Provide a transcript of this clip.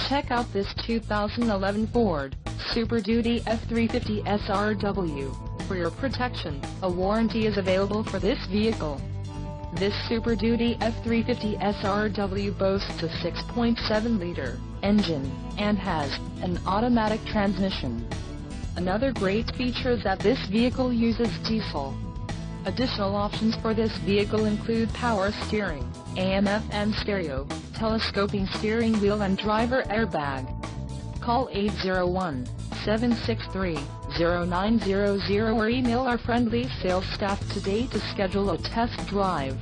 Check out this 2011 Ford Super Duty F-350 SRW. For your protection, a warranty is available for this vehicle. This Super Duty F-350 SRW boasts a 6.7-liter engine, and has an automatic transmission. Another great feature is that this vehicle uses diesel. Additional options for this vehicle include power steering, AM/FM stereo, telescoping steering wheel and driver airbag. Call 801-763-0900 or email our friendly sales staff today to schedule a test drive.